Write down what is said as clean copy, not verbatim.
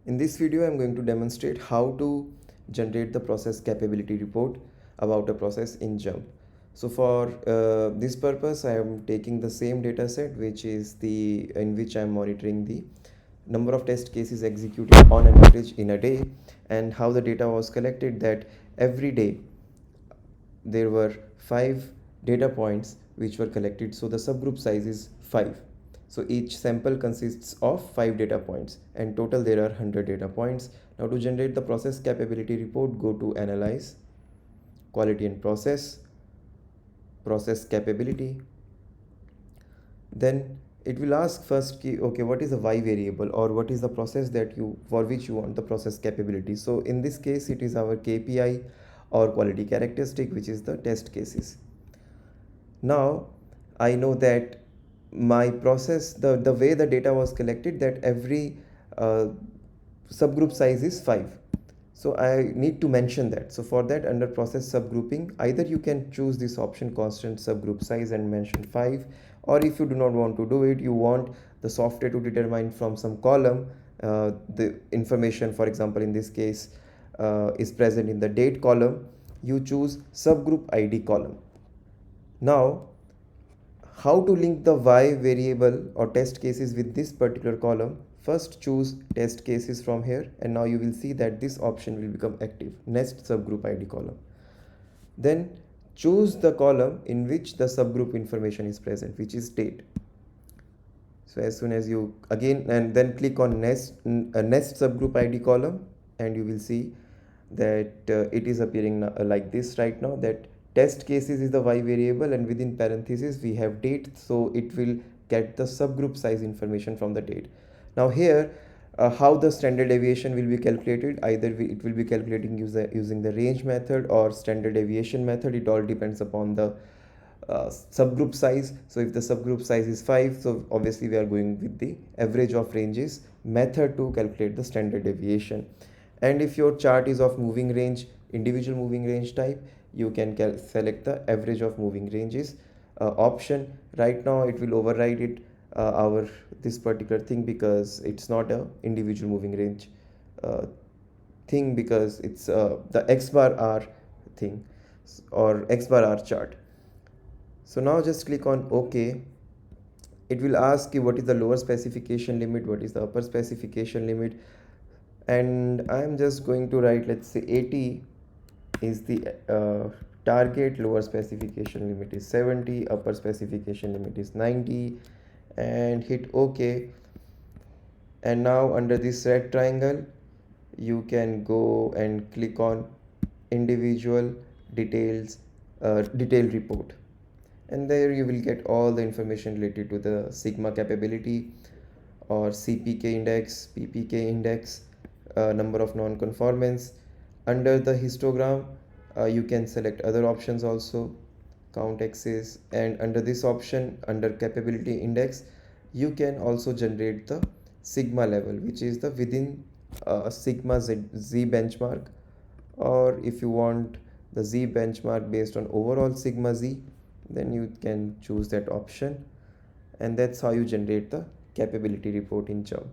In this video, I'm going to demonstrate how to generate the process capability report about a process in JMP. So for this purpose, I am taking the same data set, which is in which I'm monitoring the number of test cases executed on an average in a day, and how the data was collected, that every day there were 5 data points which were collected. So the subgroup size is 5. So each sample consists of 5 data points, and total there are 100 data points. Now to generate the process capability report, go to Analyze, Quality and Process, Process Capability. Then it will ask first, okay, what is the y variable, or what is the process for which you want the process capability. So in this case, it is our KPI or quality characteristic, which is the test cases. Now I know that my process, the way the data was collected, that every subgroup size is 5. So I need to mention that. So for that, under process subgrouping, either you can choose this option constant subgroup size and mention 5, or if you do not want to do it, you want the software to determine from some column the information, for example in this case is present in the date column, you choose subgroup ID column. Now how to link the y variable or test cases with this particular column? First choose test cases from here, and now you will see that this option will become active, next subgroup ID column. Then choose the column in which the subgroup information is present, which is date. So as soon as you again and then click on next subgroup ID column, and you will see that it is appearing like this right now, that test cases is the y variable, and within parentheses we have date, so it will get the subgroup size information from the date. Now here how the standard deviation will be calculated, either it will be calculating using the range method or standard deviation method. It all depends upon the subgroup size. So if the subgroup size is 5, so obviously we are going with the average of ranges method to calculate the standard deviation. And if your chart is of moving range, individual moving range type, you can select the average of moving ranges option. Right now it will override it our this particular thing, because it's not a individual moving range thing, because it's the x bar r thing or x bar r chart. So now just click on OK. It will ask you what is the lower specification limit, what is the upper specification limit, and I'm just going to write, let's say 80 is the target, lower specification limit is 70, upper specification limit is 90, and hit OK. And now under this red triangle you can go and click on individual details, detailed report, and there you will get all the information related to the sigma capability or CPK index, PPK index, number of non-conformance. Under the histogram you can select other options also, count axis, and under this option, under capability index, you can also generate the sigma level, which is the within sigma z benchmark, or if you want the z benchmark based on overall sigma z, then you can choose that option. And that's how you generate the capability report in JMP.